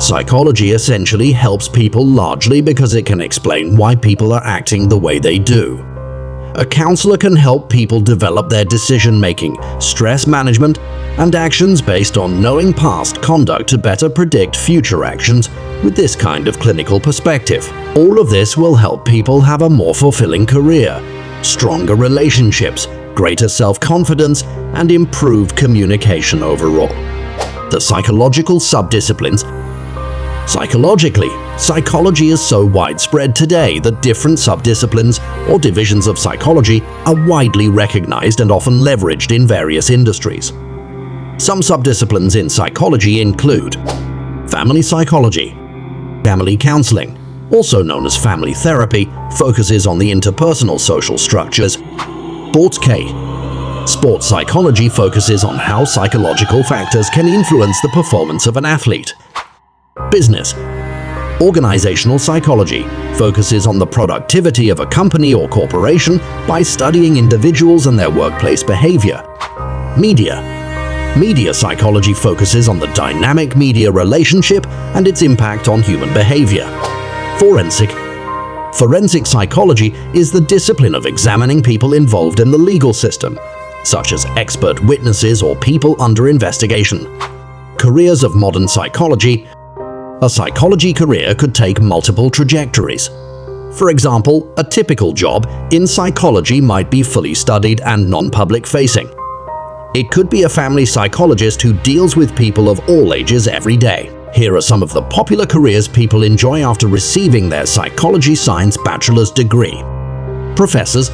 Psychology essentially helps people largely because it can explain why people are acting the way they do. A counselor can help people develop their decision-making, stress management, and actions based on knowing past conduct to better predict future actions with this kind of clinical perspective. All of this will help people have a more fulfilling career, stronger relationships, greater self-confidence, and improved communication overall. The psychological subdisciplines. Psychologically, psychology is so widespread today that different subdisciplines or divisions of psychology are widely recognized and often leveraged in various industries. Some subdisciplines in psychology include family psychology. Family counseling, also known as family therapy, focuses on the interpersonal social structures. Sports psychology focuses on how psychological factors can influence the performance of an athlete. Business. Organizational psychology focuses on the productivity of a company or corporation by studying individuals and their workplace behavior. Media psychology focuses on the dynamic media relationship and its impact on human behavior. Forensic psychology is the discipline of examining people involved in the legal system, such as expert witnesses or people under investigation. Careers of modern psychology. A psychology career could take multiple trajectories. For example, a typical job in psychology might be fully studied and non-public facing. It could be a family psychologist who deals with people of all ages every day. Here are some of the popular careers people enjoy after receiving their psychology science bachelor's degree. Professors.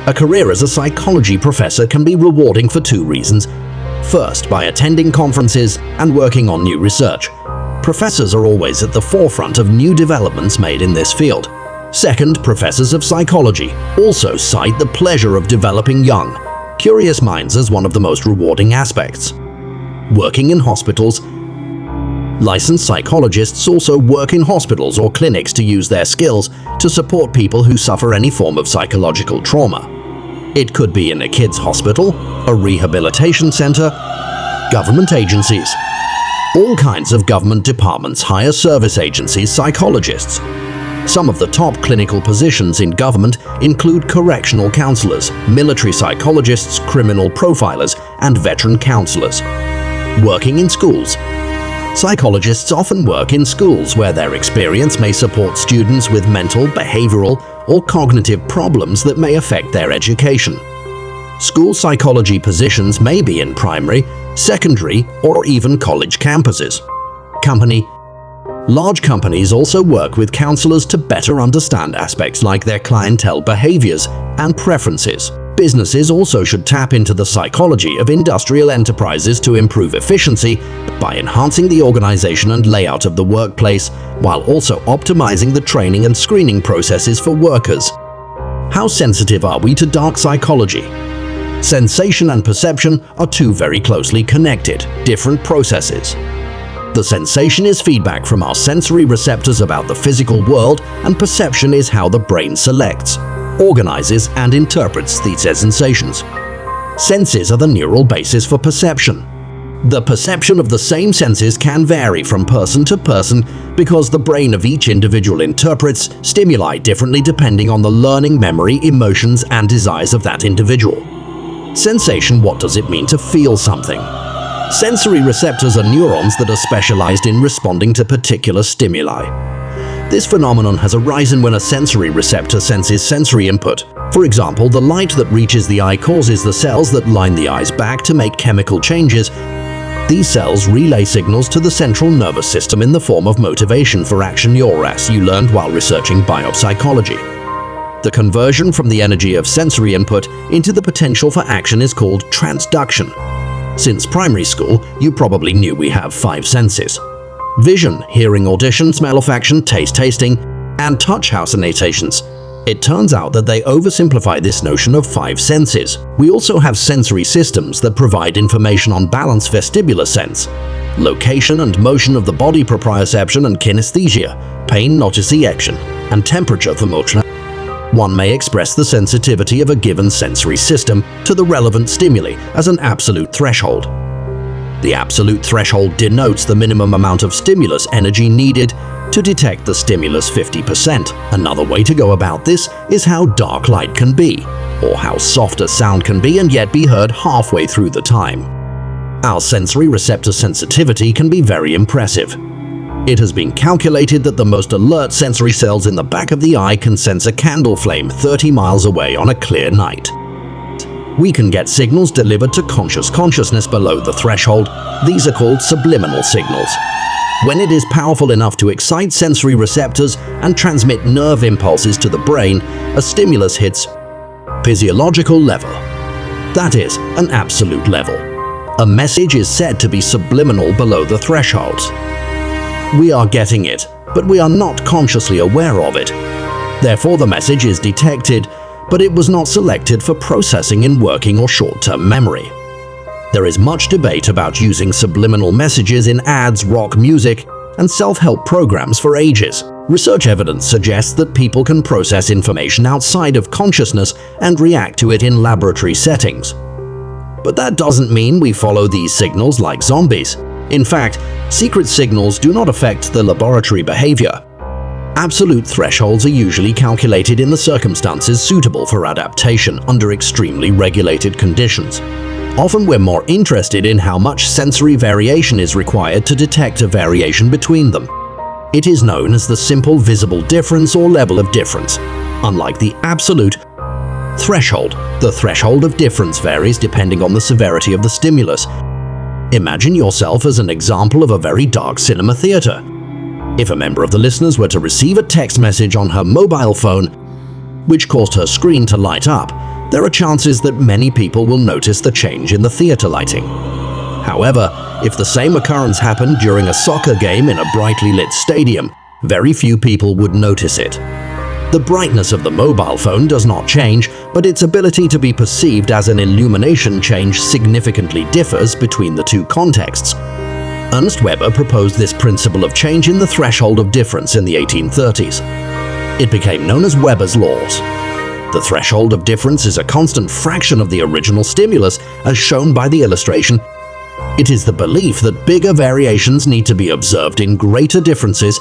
A career as a psychology professor can be rewarding for two reasons. First, by attending conferences and working on new research. Professors are always at the forefront of new developments made in this field. Second, professors of psychology also cite the pleasure of developing young, curious minds as one of the most rewarding aspects. Working in hospitals. Licensed psychologists also work in hospitals or clinics to use their skills to support people who suffer any form of psychological trauma. It could be in a kids' hospital, a rehabilitation center, government agencies. All kinds of government departments hire service agencies psychologists. Some of the top clinical positions in government include correctional counselors, military psychologists, criminal profilers, and veteran counselors. Working in schools. Psychologists often work in schools where their experience may support students with mental, behavioral, or cognitive problems that may affect their education. School psychology positions may be in primary, secondary, or even college campuses. Large companies also work with counselors to better understand aspects like their clientele behaviors and preferences. Businesses also should tap into the psychology of industrial enterprises to improve efficiency by enhancing the organization and layout of the workplace, while also optimizing the training and screening processes for workers. How sensitive are we to dark psychology? Sensation and perception are two very closely connected, different processes. The sensation is feedback from our sensory receptors about the physical world, and perception is how the brain selects, organizes, and interprets these sensations. Senses are the neural basis for perception. The perception of the same senses can vary from person to person because the brain of each individual interprets stimuli differently depending on the learning, memory, emotions, and desires of that individual. Sensation. What does it mean to feel something? Sensory receptors are neurons that are specialized in responding to particular stimuli. This phenomenon has arisen when a sensory receptor senses sensory input. For example, the light that reaches the eye causes the cells that line the eyes back to make chemical changes. These cells relay signals to the central nervous system in the form of motivation for action, or as you learned while researching biopsychology. The conversion from the energy of sensory input into the potential for action is called transduction. Since primary school, you probably knew we have 5 senses: vision, hearing, audition, smell, olfaction, taste, tasting, and touch hallucinations. It turns out that they oversimplify this notion of 5 senses. We also have sensory systems that provide information on balance, vestibular sense, location and motion of the body, proprioception and kinesthesia, pain, nociception, and temperature, thermometer. One may express the sensitivity of a given sensory system to the relevant stimuli as an absolute threshold. The absolute threshold denotes the minimum amount of stimulus energy needed to detect the stimulus 50%. Another way to go about this is how dark light can be, or how soft a sound can be and yet be heard halfway through the time. Our sensory receptor sensitivity can be very impressive. It has been calculated that the most alert sensory cells in the back of the eye can sense a candle flame 30 miles away on a clear night. We can get signals delivered to consciousness below the threshold. These are called subliminal signals. When it is powerful enough to excite sensory receptors and transmit nerve impulses to the brain, a stimulus hits physiological level. That is, an absolute level. A message is said to be subliminal below the thresholds. We are getting it, but we are not consciously aware of it. Therefore, the message is detected, but it was not selected for processing in working or short-term memory. There is much debate about using subliminal messages in ads, rock music, and self-help programs for ages. Research evidence suggests that people can process information outside of consciousness and react to it in laboratory settings. But that doesn't mean we follow these signals like zombies. In fact, secret signals do not affect the laboratory behavior. Absolute thresholds are usually calculated in the circumstances suitable for adaptation under extremely regulated conditions. Often we're more interested in how much sensory variation is required to detect a variation between them. It is known as the simple visible difference or level of difference. Unlike the absolute threshold, the threshold of difference varies depending on the severity of the stimulus. Imagine yourself as an example of a very dark cinema theater. If a member of the listeners were to receive a text message on her mobile phone, which caused her screen to light up, there are chances that many people will notice the change in the theater lighting. However, if the same occurrence happened during a soccer game in a brightly lit stadium, very few people would notice it. The brightness of the mobile phone does not change, but its ability to be perceived as an illumination change significantly differs between the two contexts. Ernst Weber proposed this principle of change in the threshold of difference in the 1830s. It became known as Weber's laws. The threshold of difference is a constant fraction of the original stimulus, as shown by the illustration. It is the belief that bigger variations need to be observed in greater differences